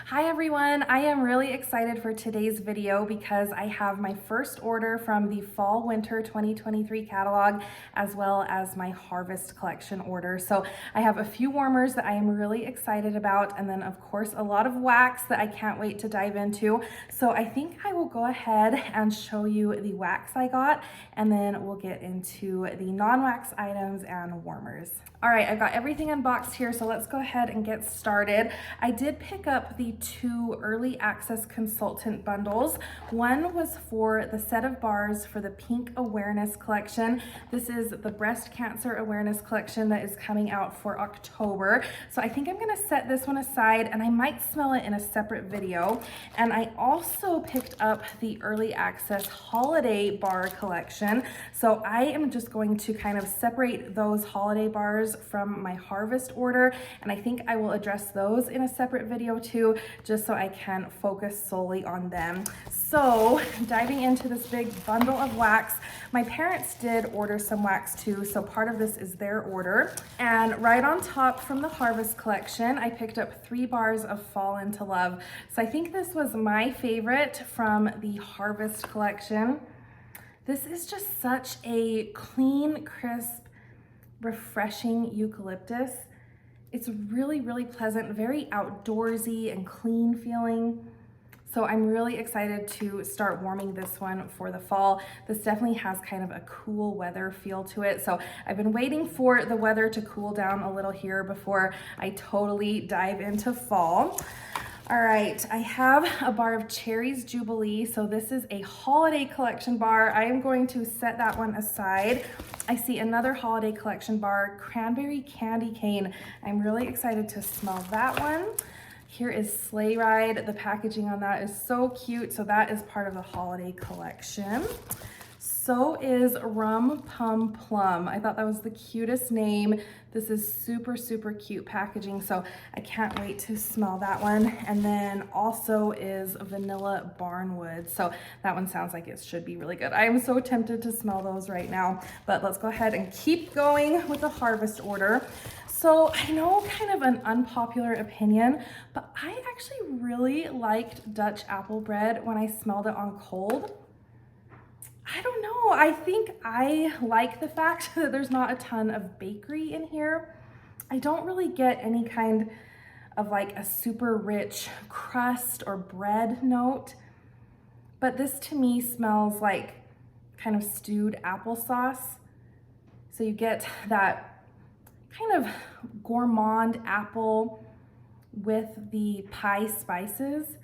Hi everyone, I am really excited for today's video because I have my first order from the Fall Winter 2023 catalog as well as my Harvest collection order. So I have a few warmers that I am really excited about, and then of course a lot of wax that I can't wait to dive into. So I think I will go ahead and show you the wax I got, and then we'll get into the non-wax items and warmers. All right, I've got everything unboxed here, so let's go ahead and get started. I did pick up the 2 early access consultant bundles. One was for the set of bars for the Pink Awareness collection. This is the breast cancer awareness collection that is coming out for October. So I think I'm gonna set this one aside, and I might smell it in a separate video. And I also picked up the early access holiday bar collection. So I am just going to kind of separate those holiday bars from my Harvest order, and I think I will address those in a separate video too, just so I can focus solely on them. So diving into this big bundle of wax, my parents did order some wax too, so part of this is their order. And right on top from the Harvest collection, I picked up 3 bars of Fall Into Love. So I think this was my favorite from the Harvest collection. This is just such a clean, crisp, refreshing eucalyptus. It's really, really pleasant, very outdoorsy and clean feeling. So I'm really excited to start warming this one for the fall. This definitely has kind of a cool weather feel to it. So I've been waiting for the weather to cool down a little here before I totally dive into fall. All right, I have a bar of Cherries Jubilee. So this is a holiday collection bar. I am going to set that one aside. I see another holiday collection bar, Cranberry Candy Cane. I'm really excited to smell that one. Here is Sleigh Ride. The packaging on that is so cute. So that is part of the holiday collection. So is Rum Pum Plum. I thought that was the cutest name. This is super, super cute packaging, so I can't wait to smell that one. And then also is Vanilla Barnwood. So that one sounds like it should be really good. I am so tempted to smell those right now, but let's go ahead and keep going with the Harvest order. So I know kind of an unpopular opinion, but I actually really liked Dutch apple bread when I smelled it on cold. I don't know, I think I like the fact that there's not a ton of bakery in here. I don't really get any kind of like a super rich crust or bread note, but this to me smells like kind of stewed applesauce. So you get that kind of gourmand apple with the pie spices.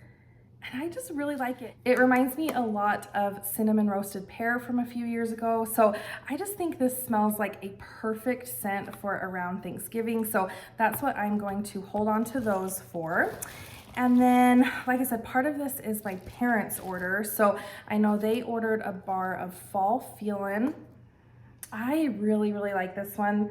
And I just really like it. It reminds me a lot of cinnamon roasted pear from a few years ago. So I just think this smells like a perfect scent for around Thanksgiving. So that's what I'm going to hold on to those for. And then, like I said, part of this is my parents' order. So I know they ordered a bar of Fall Feelin'. I really, really like this one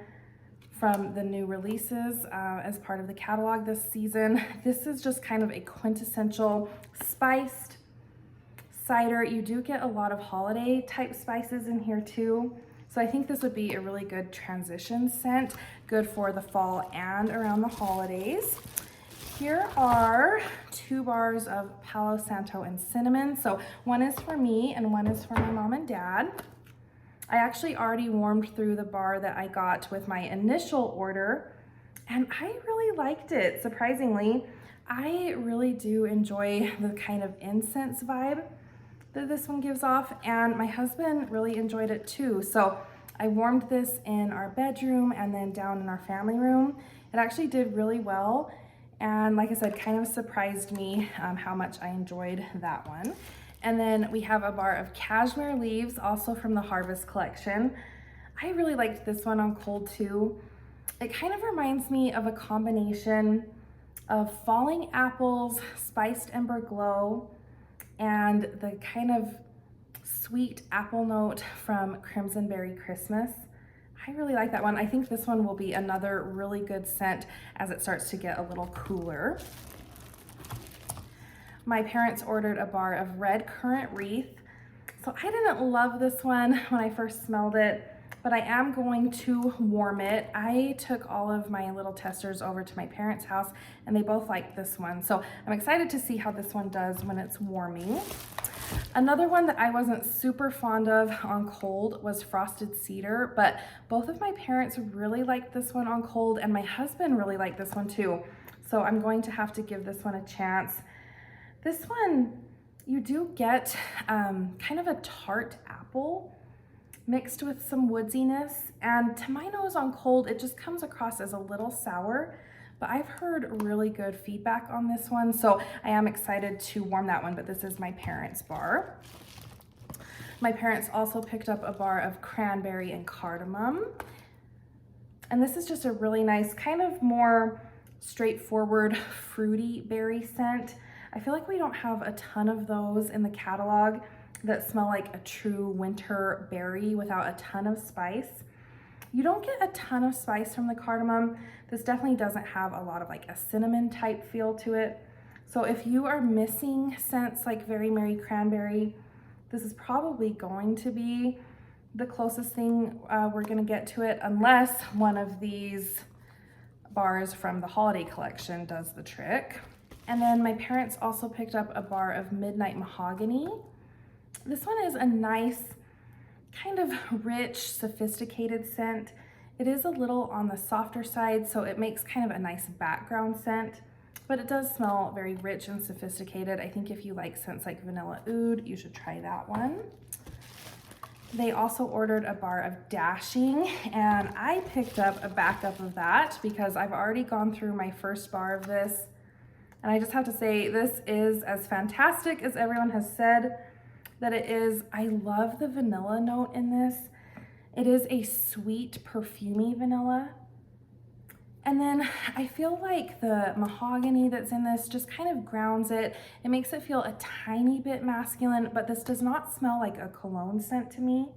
from the new releases as part of the catalog this season. This is just kind of a quintessential spiced cider. You do get a lot of holiday type spices in here too. So I think this would be a really good transition scent, good for the fall and around the holidays. Here are 2 bars of Palo Santo and cinnamon. So one is for me and one is for my mom and dad. I actually already warmed through the bar that I got with my initial order, and I really liked it, surprisingly. I really do enjoy the kind of incense vibe that this one gives off, and my husband really enjoyed it too. So I warmed this in our bedroom and then down in our family room. It actually did really well, and like I said, kind of surprised me how much I enjoyed that one. And then we have a bar of Cashmere Leaves, also from the Harvest collection. I really liked this one on cold too. It kind of reminds me of a combination of falling apples, spiced ember glow, and the kind of sweet apple note from Crimson Berry Christmas. I really like that one. I think this one will be another really good scent as it starts to get a little cooler. My parents ordered a bar of Red Currant Wreath. So I didn't love this one when I first smelled it. but I am going to warm it. I took all of my little testers over to my parents' house and they both like this one. So I'm excited to see how this one does when it's warming. Another one that I wasn't super fond of on cold was Frosted Cedar, but both of my parents really liked this one on cold and my husband really liked this one too. So I'm going to have to give this one a chance. This one, you do get kind of a tart apple mixed with some woodsiness, and to my nose on cold, it just comes across as a little sour, but I've heard really good feedback on this one, so I am excited to warm that one, but this is my parents' bar. My parents also picked up a bar of cranberry and cardamom, and this is just a really nice, kind of more straightforward fruity berry scent. I feel like we don't have a ton of those in the catalog that smell like a true winter berry without a ton of spice. You don't get a ton of spice from the cardamom. This definitely doesn't have a lot of like a cinnamon type feel to it. So if you are missing scents like Very Merry Cranberry, this is probably going to be the closest thing we're gonna get to it, unless one of these bars from the holiday collection does the trick. And then my parents also picked up a bar of Midnight Mahogany. This one is a nice, kind of rich, sophisticated scent. It is a little on the softer side, so it makes kind of a nice background scent, but it does smell very rich and sophisticated. I think if you like scents like Vanilla Oud, you should try that one. They also ordered a bar of Dashing, and I picked up a backup of that because I've already gone through my first bar of this. And I just have to say, this is as fantastic as everyone has said that it is. I love the vanilla note in this. It is a sweet, perfumey vanilla. And then I feel like the mahogany that's in this just kind of grounds it. It makes it feel a tiny bit masculine, but this does not smell like a cologne scent to me.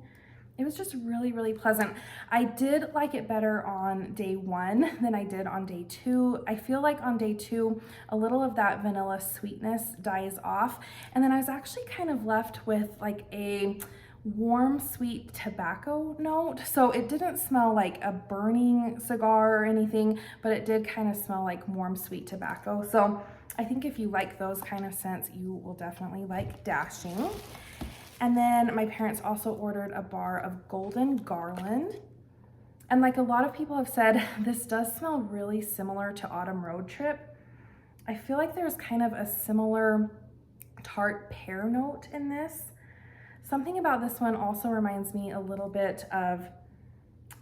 It was just really, really pleasant. I did like it better on day one than I did on day two. I feel like on day two, a little of that vanilla sweetness dies off. And then I was actually kind of left with like a warm, sweet tobacco note. So it didn't smell like a burning cigar or anything, but it did kind of smell like warm, sweet tobacco. So I think if you like those kind of scents, you will definitely like Dashing. And then my parents also ordered a bar of Golden Garland. And like a lot of people have said, this does smell really similar to Autumn Road Trip. I feel like there's kind of a similar tart pear note in this. Something about this one also reminds me a little bit of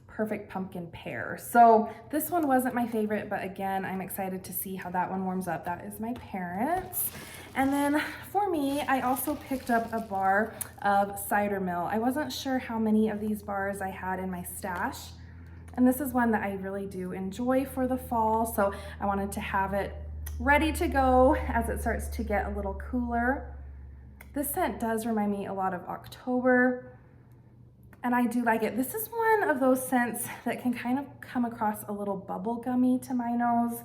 Perfect Pumpkin Pear. So this one wasn't my favorite, but again, I'm excited to see how that one warms up. That is my parents. And then for me, I also picked up a bar of Cider Mill. I wasn't sure how many of these bars I had in my stash. And this is one that I really do enjoy for the fall. So I wanted to have it ready to go as it starts to get a little cooler. This scent does remind me a lot of October, and I do like it. This is one of those scents that can kind of come across a little bubblegummy to my nose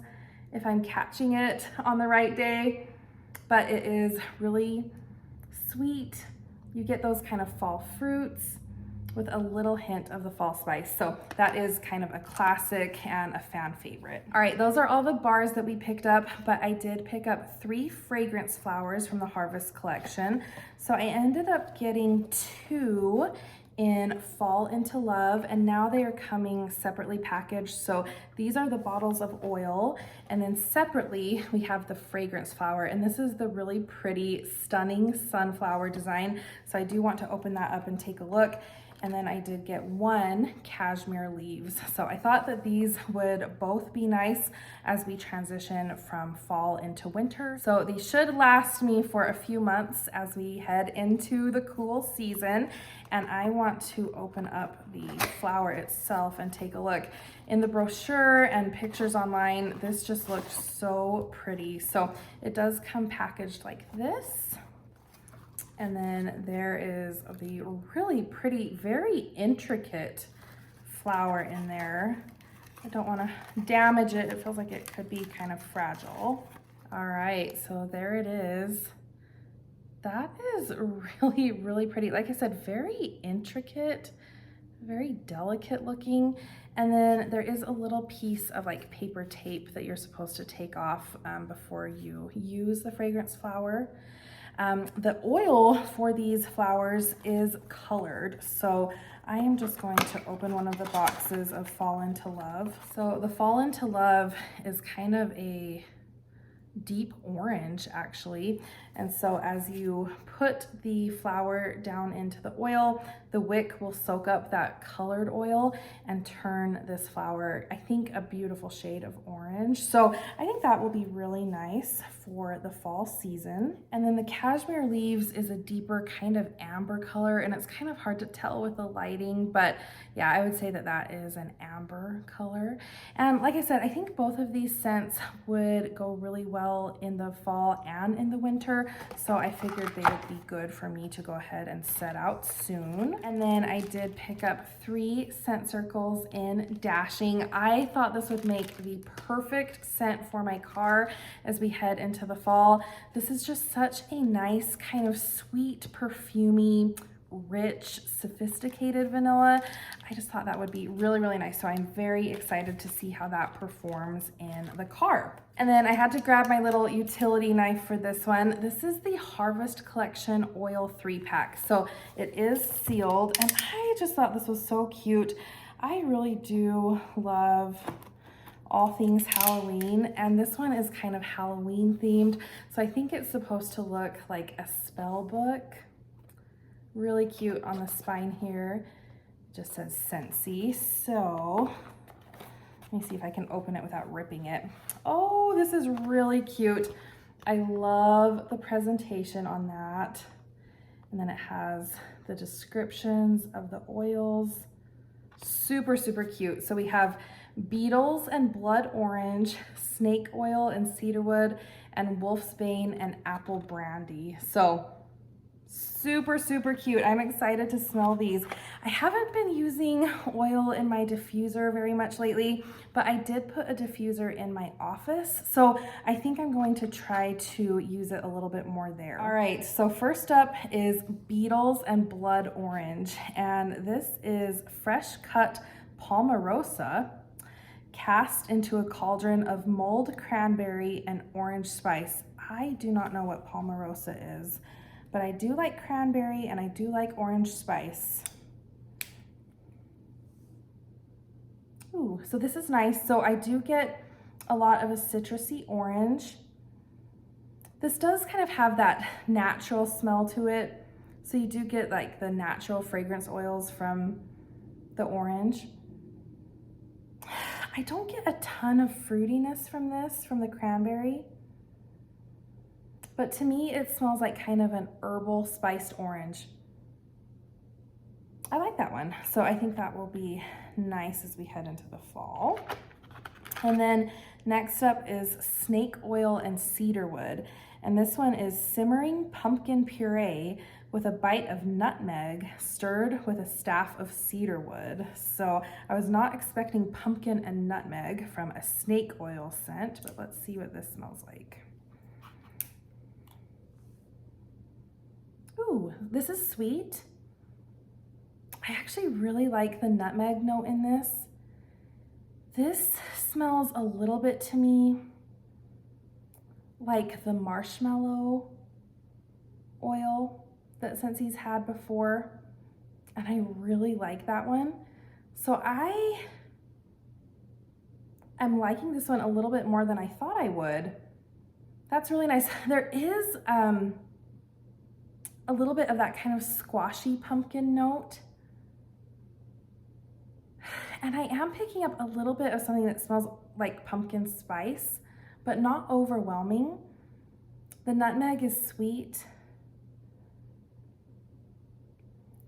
if I'm catching it on the right day, but it is really sweet. You get those kind of fall fruits with a little hint of the fall spice. So that is kind of a classic and a fan favorite. All right, those are all the bars that we picked up, but I did pick up 3 fragrance flowers from the Harvest collection. So I ended up getting 2 in Fall Into Love, and now they are coming separately packaged. So these are the bottles of oil, and then separately we have the fragrance flower, and this is the really pretty, stunning sunflower design. So I do want to open that up and take a look. And then I did get 1 cashmere leaves. So I thought that these would both be nice as we transition from fall into winter. So these should last me for a few months as we head into the cool season. And I want to open up the flower itself and take a look. In the brochure and pictures online, this just looked so pretty. So it does come packaged like this. And then there is the really pretty, very intricate flower in there. I don't want to damage it. It feels like it could be kind of fragile. All right, so there it is. That is really, really pretty. Like I said, very intricate, very delicate looking. And then there is a little piece of like paper tape that you're supposed to take off before you use the fragrance flower. The oil for these flowers is colored, so I am just going to open one of the boxes of Fall Into Love. So the Fall Into Love is kind of a deep orange actually, and so as you put the flower down into the oil, the wick will soak up that colored oil and turn this flower, I think, a beautiful shade of orange. So I think that will be really nice for the fall season. And then the cashmere leaves is a deeper kind of amber color, and it's kind of hard to tell with the lighting, but yeah, I would say that that is an amber color. And like I said, I think both of these scents would go really well in the fall and in the winter, so I figured they would be good for me to go ahead and set out soon. And then I did pick up 3 scent circles in Dashing. I thought this would make the perfect scent for my car as we head into the fall. This is just such a nice kind of sweet, perfumey, rich, sophisticated vanilla. I just thought that would be really, really nice. So I'm very excited to see how that performs in the car. And then I had to grab my little utility knife for this one. This is the Harvest Collection Oil 3-pack. So it is sealed, and I just thought this was so cute. I really do love all things Halloween, and this one is kind of Halloween themed. So I think it's supposed to look like a spell book. Really cute on the spine here. It just says Scentsy. So let me see if I can open it without ripping it. Oh, this is really cute. I love the presentation on that. And then it has the descriptions of the oils. Super, super cute. So we have beetles and blood orange, snake oil and cedarwood, and wolfsbane and apple brandy. So super, super cute. I'm excited to smell these. I haven't been using oil in my diffuser very much lately, but I did put a diffuser in my office, so I think I'm going to try to use it a little bit more there. All right, so first up is Beetles and Blood Orange, and this is fresh cut Palmarosa cast into a cauldron of mulled cranberry and orange spice. I do not know what Palmarosa is, but I do like cranberry and I do like orange spice. Ooh, so this is nice. So I do get a lot of a citrusy orange. This does kind of have that natural smell to it. So you do get like the natural fragrance oils from the orange. I don't get a ton of fruitiness from this, from the cranberry. But to me, it smells like kind of an herbal spiced orange. I like that one. So I think that will be nice as we head into the fall. And then next up is Snake Oil and Cedarwood. And this one is simmering pumpkin puree with a bite of nutmeg stirred with a staff of cedarwood. So I was not expecting pumpkin and nutmeg from a snake oil scent, but let's see what this smells like. Ooh, this is sweet. I actually really like the nutmeg note in this. This smells a little bit to me like the marshmallow oil that Scentsy's had before, and I really like that one. So I am liking this one a little bit more than I thought I would. That's really nice. There is a little bit of that kind of squashy pumpkin note. And I am picking up a little bit of something that smells like pumpkin spice, but not overwhelming. The nutmeg is sweet.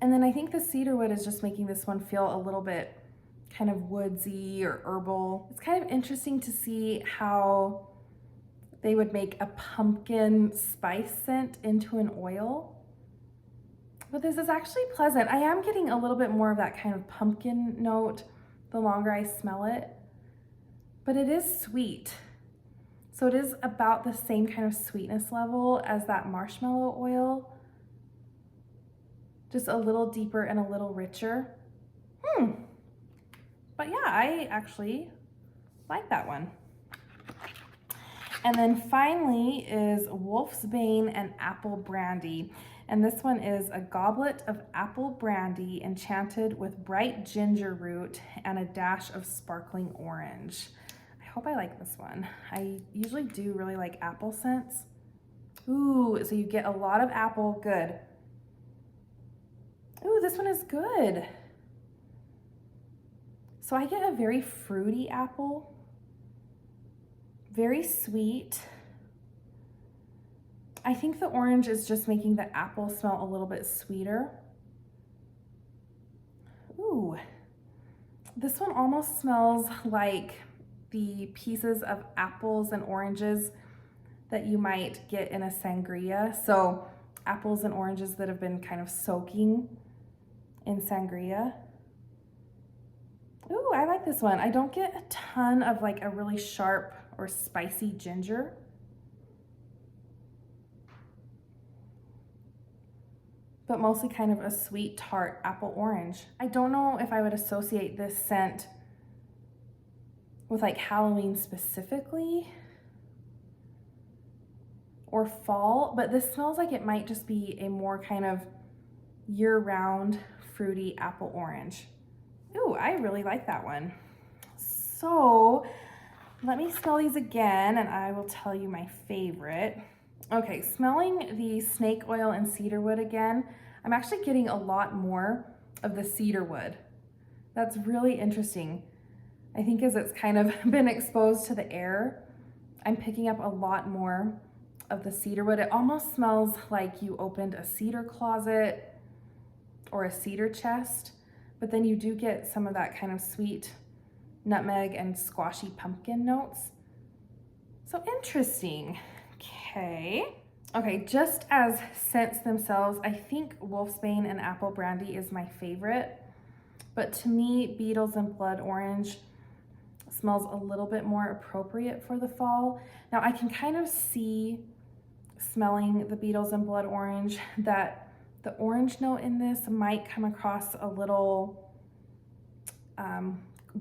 And then I think the cedarwood is just making this one feel a little bit kind of woodsy or herbal. It's kind of interesting to see how they would make a pumpkin spice scent into an oil. But this is actually pleasant. I am getting a little bit more of that kind of pumpkin note the longer I smell it, but it is sweet. So it is about the same kind of sweetness level as that marshmallow oil, just a little deeper and a little richer. But yeah, I actually like that one. And then finally is Wolfsbane and Apple Brandy. And this one is a goblet of apple brandy enchanted with bright ginger root and a dash of sparkling orange. I hope I like this one. I usually do really like apple scents. Ooh, so you get a lot of apple, good. Ooh, this one is good. So I get a very fruity apple, very sweet. I think the orange is just making the apple smell a little bit sweeter. Ooh, this one almost smells like the pieces of apples and oranges that you might get in a sangria. So apples and oranges that have been kind of soaking in sangria. Ooh, I like this one. I don't get a ton of like a really sharp or spicy ginger. But mostly kind of a sweet tart apple orange. I don't know if I would associate this scent with like Halloween specifically or fall, but this smells like it might just be a more kind of year-round fruity apple orange. Ooh, I really like that one. So let me smell these again and I will tell you my favorite. Okay, smelling the snake oil and cedarwood again, I'm actually getting a lot more of the cedarwood. That's really interesting. I think as it's kind of been exposed to the air, I'm picking up a lot more of the cedarwood. It almost smells like you opened a cedar closet or a cedar chest, but then you do get some of that kind of sweet nutmeg and squashy pumpkin notes. So interesting. Okay, just as scents themselves, I think Wolfsbane and Apple Brandy is my favorite, but to me, Beetles and Blood Orange smells a little bit more appropriate for the fall. Now I can kind of see, smelling the Beetles and Blood Orange, that the orange note in this might come across a little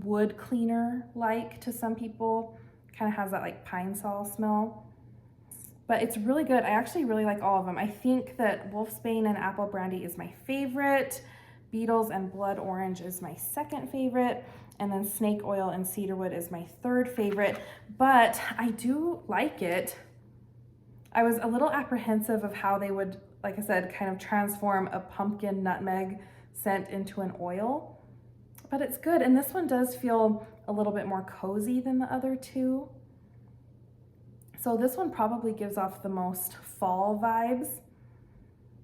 wood cleaner like to some people. Kind of has that like pine sol smell. But it's really good. I actually really like all of them. I think that Wolfsbane and Apple Brandy is my favorite. Beetles and Blood Orange is my second favorite. And then Snake Oil and Cedarwood is my third favorite. But I do like it. I was a little apprehensive of how they would, like I said, kind of transform a pumpkin nutmeg scent into an oil. But it's good. And this one does feel a little bit more cozy than the other two. So this one probably gives off the most fall vibes.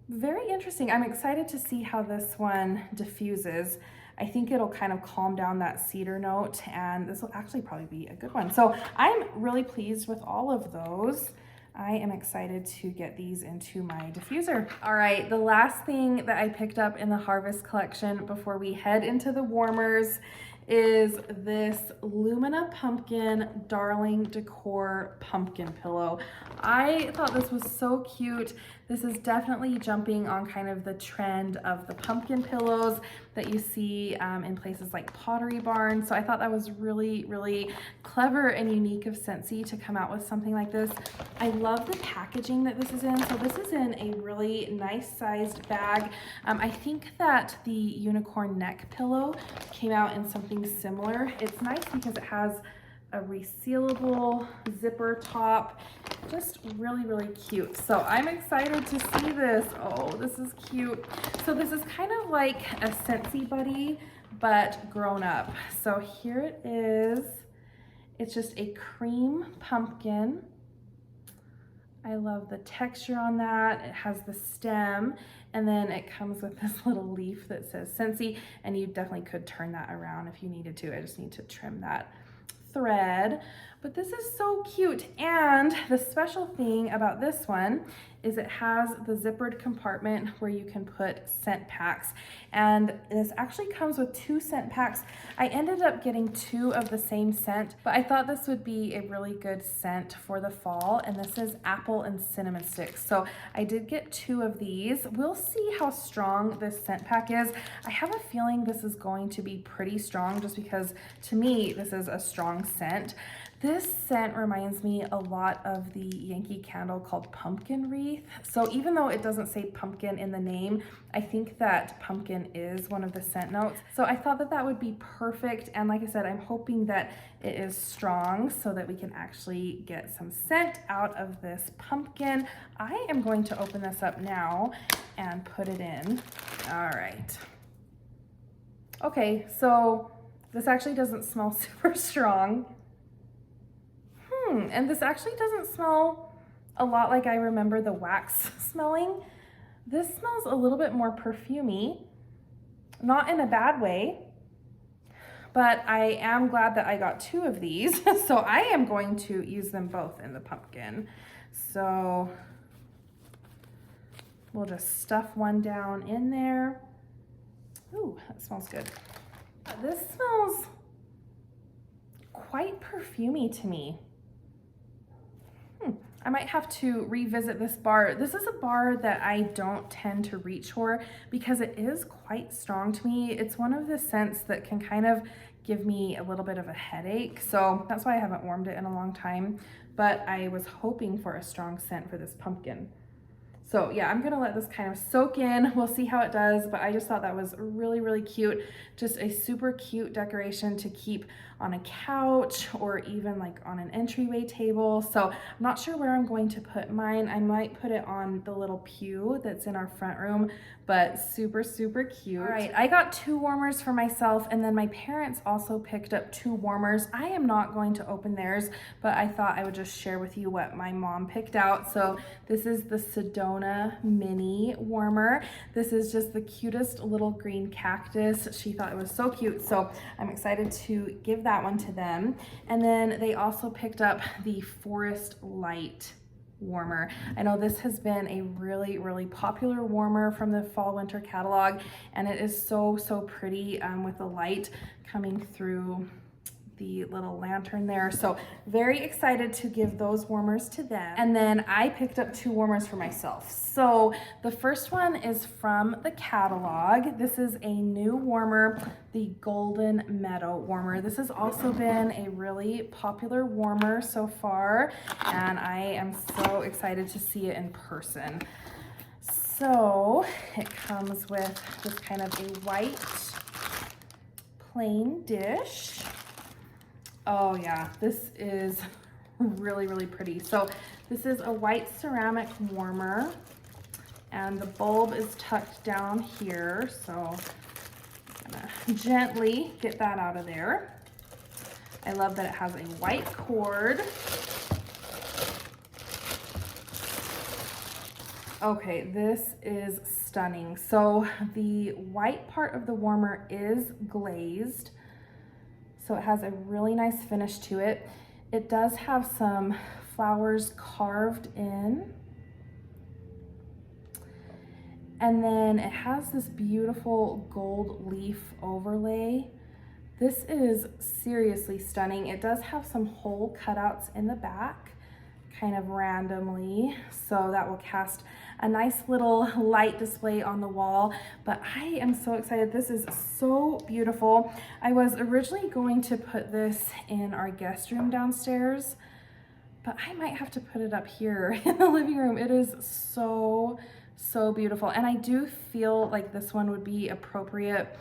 Very interesting. I'm excited to see how this one diffuses. I think it'll kind of calm down that cedar note, and this will actually probably be a good one. So I'm really pleased with all of those. I am excited to get these into my diffuser. All right, the last thing that I picked up in the Harvest collection before we head into the warmers is this Lumina Pumpkin Darling Decor Pumpkin Pillow. I thought this was so cute. This is definitely jumping on kind of the trend of the pumpkin pillows that you see in places like Pottery Barn. So I thought that was really, really clever and unique of Scentsy to come out with something like this. I love the packaging that this is in. So this is in a really nice sized bag. I think that the unicorn neck pillow came out in something similar. It's nice because it has a resealable zipper top. Just really, really cute. So I'm excited to see this. Oh, this is cute. So this is kind of like a Scentsy Buddy, but grown up. So here it is. It's just a cream pumpkin. I love the texture on that. It has the stem, and then it comes with this little leaf that says Scentsy, and you definitely could turn that around if you needed to. I just need to trim that thread. But this is so cute. And the special thing about this one is it has the zippered compartment where you can put scent packs. And this actually comes with 2 scent packs. I ended up getting 2 of the same scent, but I thought this would be a really good scent for the fall. And this is apple and cinnamon sticks. So I did get 2 of these. We'll see how strong this scent pack is. I have a feeling this is going to be pretty strong just because to me, this is a strong scent. This scent reminds me a lot of the Yankee Candle called Pumpkin Wreath. So even though it doesn't say pumpkin in the name, I think that pumpkin is one of the scent notes. So I thought that that would be perfect. And like I said, I'm hoping that it is strong so that we can actually get some scent out of this pumpkin. I am going to open this up now and put it in. All right. Okay, so this actually doesn't smell super strong. And this actually doesn't smell a lot like I remember the wax smelling. This smells a little bit more perfumey, not in a bad way, but I am glad that I got 2 of these. So I am going to use them both in the pumpkin. So we'll just stuff one down in there. Ooh, that smells good. This smells quite perfumey to me. I might have to revisit this bar. This is a bar that I don't tend to reach for because it is quite strong to me. It's one of the scents that can kind of give me a little bit of a headache. So that's why I haven't warmed it in a long time, but I was hoping for a strong scent for this pumpkin. So yeah, I'm gonna let this kind of soak in. We'll see how it does, but I just thought that was really, really cute. Just a super cute decoration to keep on a couch or even like on an entryway table. So I'm not sure where I'm going to put mine. I might put it on the little pew that's in our front room, but super, super cute. All right, I got 2 warmers for myself, and then my parents also picked up 2 warmers. I am not going to open theirs, but I thought I would just share with you what my mom picked out. So this is the Sedona Mini Warmer. This is just the cutest little green cactus. She thought it was so cute, so I'm excited to give that one to them. And then they also picked up the Forest Light warmer. I know this has been a really, really popular warmer from the fall winter catalog, and it is so, so pretty with the light coming through the little lantern there. So very excited to give those warmers to them. And then I picked up 2 warmers for myself. So the first one is from the catalog. This is a new warmer, the Golden Meadow warmer. This has also been a really popular warmer so far, and I am so excited to see it in person. So it comes with this kind of a white plain dish. Oh yeah, this is really, really pretty. So this is a white ceramic warmer, and the bulb is tucked down here. So I'm gonna gently get that out of there. I love that it has a white cord. Okay, this is stunning. So the white part of the warmer is glazed. So it has a really nice finish to it. It does have some flowers carved in. And then it has this beautiful gold leaf overlay. This is seriously stunning. It does have some hole cutouts in the back, kind of randomly. So that will cast a nice little light display on the wall, but I am so excited. This is so beautiful. I was originally going to put this in our guest room downstairs, but I might have to put it up here in the living room. It is so, so beautiful. And I do feel like this one would be appropriate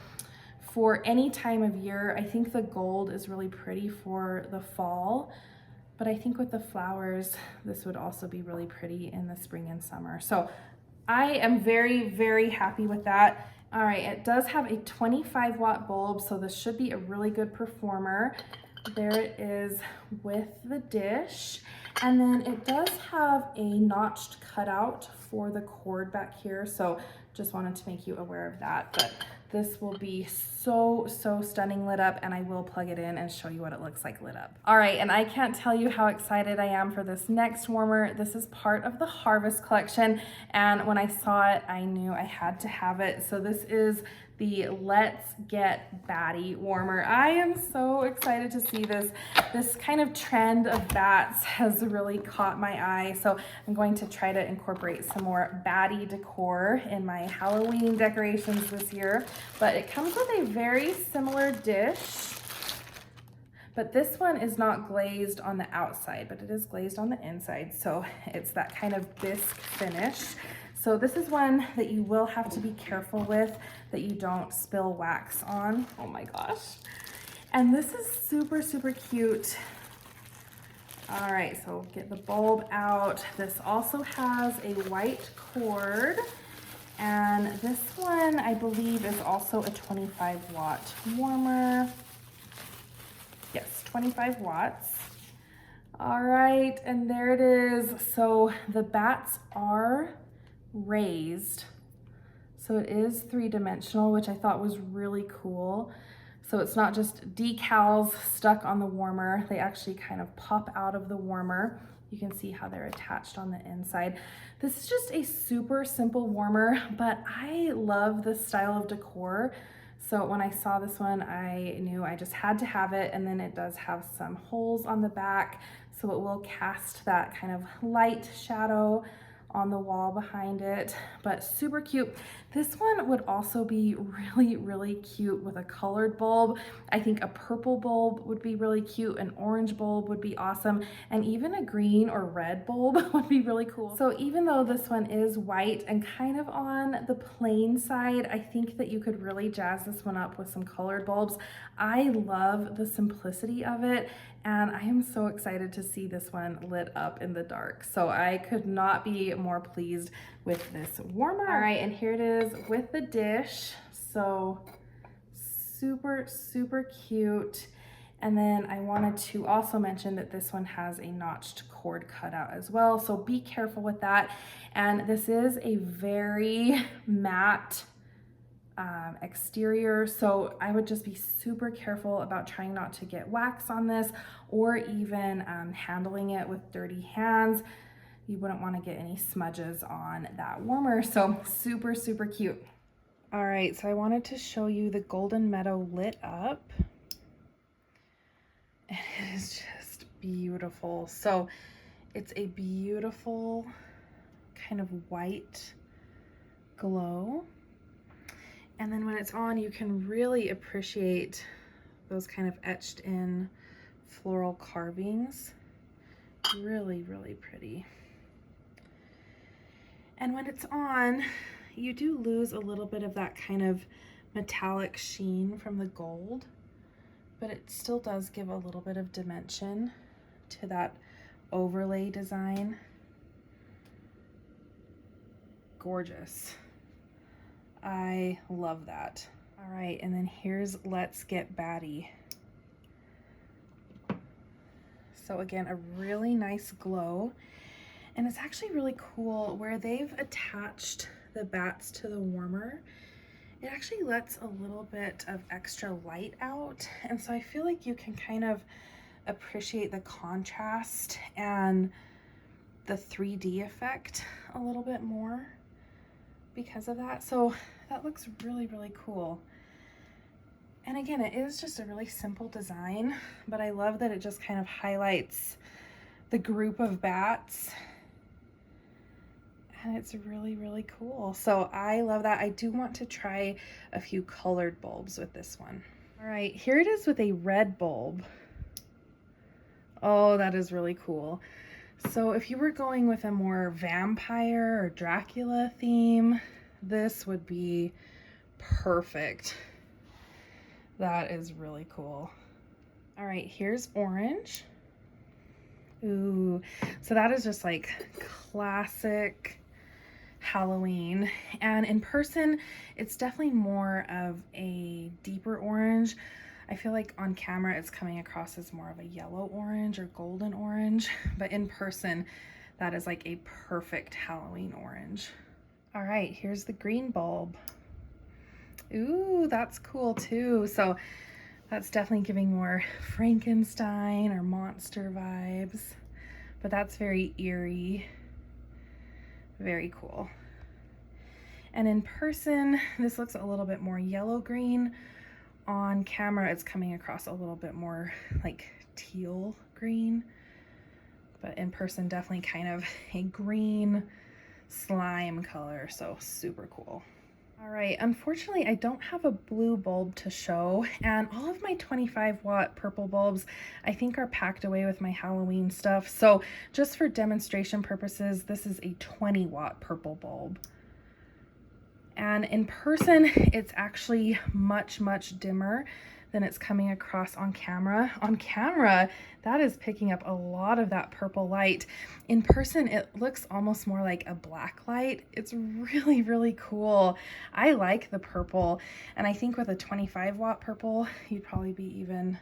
for any time of year. I think the gold is really pretty for the fall, but I think with the flowers, this would also be really pretty in the spring and summer. So I am very, very happy with that. All right, it does have a 25-watt bulb, so this should be a really good performer. There it is with the dish. And then it does have a notched cutout for the cord back here, so just wanted to make you aware of that. But this will be so stunning lit up, and I will plug it in and show you what it looks like lit up. All right, and I can't tell you how excited I am for this next warmer. This is part of the Harvest collection, and when I saw it, I knew I had to have it. So this is the Let's Get Batty warmer. I am so excited to see this. This kind of trend of bats has really caught my eye. So I'm going to try to incorporate some more Batty decor in my Halloween decorations this year. But it comes with a very similar dish. But this one is not glazed on the outside, but it is glazed on the inside. So it's that kind of bisque finish. So this is one that you will have to be careful with, that you don't spill wax on. Oh my gosh. And this is super cute. All right, so get the bulb out. This also has a white cord. And this one, I believe, is also a 25-watt warmer. Yes, 25 watts. All right, and there it is. So the bats are raised. So it is 3-dimensional, which I thought was really cool. So it's not just decals stuck on the warmer. They actually kind of pop out of the warmer. You can see how they're attached on the inside. This is just a super simple warmer, but I love this style of decor. So when I saw this one, I knew I just had to have it. And then it does have some holes on the back, so it will cast that kind of light shadow on the wall behind it, but super cute. This one would also be really cute with a colored bulb. I think a purple bulb would be really cute, an orange bulb would be awesome, and even a green or red bulb would be really cool. So even though this one is white and kind of on the plain side, I think that you could really jazz this one up with some colored bulbs. I love the simplicity of it, and I am so excited to see this one lit up in the dark. So I could not be more pleased with this warmer. All right, and here it is with the dish. So super cute. And then I wanted to also mention that this one has a notched cord cutout as well. So be careful with that. And this is a very matte exterior, so I would just be super careful about trying not to get wax on this, or even handling it with dirty hands. You wouldn't want to get any smudges on that warmer. So super cute. All right, so I wanted to show you the Golden Meadow lit up. And it is just beautiful. So it's a beautiful kind of white glow. And then when it's on, you can really appreciate those kind of etched in floral carvings. Really pretty. And when it's on, you do lose a little bit of that kind of metallic sheen from the gold, but it still does give a little bit of dimension to that overlay design. Gorgeous. I love that. All right, and then here's Let's Get Batty. So again, a really nice glow. And it's actually really cool where they've attached the bats to the warmer. It actually lets a little bit of extra light out. And so I feel like you can kind of appreciate the contrast and the 3D effect a little bit more because of that. So that looks really cool. And again, it is just a really simple design, but I love that it just kind of highlights the group of bats, and it's really cool. So I love that. I do want to try a few colored bulbs with this one. All right, here it is with a red bulb. Oh, that is really cool. So if you were going with a more vampire or Dracula theme, this would be perfect. That is really cool. All right, here's orange. Ooh, so that is just like classic Halloween. And in person, it's definitely more of a deeper orange. I feel like on camera, it's coming across as more of a yellow orange or golden orange, but in person, that is like a perfect Halloween orange. All right, here's the green bulb. Ooh, that's cool too. So that's definitely giving more Frankenstein or monster vibes, but that's very eerie. Very cool. And in person, this looks a little bit more yellow green. On camera, it's coming across a little bit more like teal green, but in person, definitely kind of a green slime color, so super cool. All right, unfortunately, I don't have a blue bulb to show, and all of my 25-watt purple bulbs, I think, are packed away with my Halloween stuff. So just for demonstration purposes, this is a 20-watt purple bulb. And in person, it's actually much, much dimmer than it's coming across on camera. On camera, that is picking up a lot of that purple light. In person, it looks almost more like a black light. It's really, really cool. I like the purple, and I think with a 25-watt purple, you'd probably be even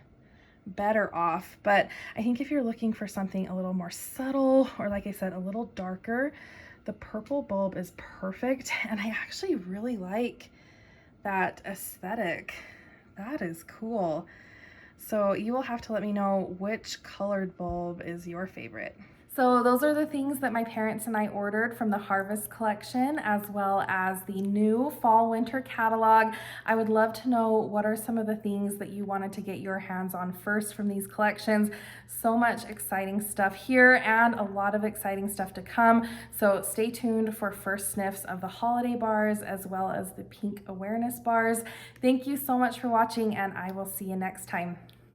better off. But I think if you're looking for something a little more subtle, or like I said, a little darker, the purple bulb is perfect, and I actually really like that aesthetic. That is cool. So you will have to let me know which colored bulb is your favorite. So those are the things that my parents and I ordered from the Harvest collection, as well as the new fall winter catalog. I would love to know what are some of the things that you wanted to get your hands on first from these collections. So much exciting stuff here and a lot of exciting stuff to come. So stay tuned for first sniffs of the holiday bars as well as the pink awareness bars. Thank you so much for watching, and I will see you next time.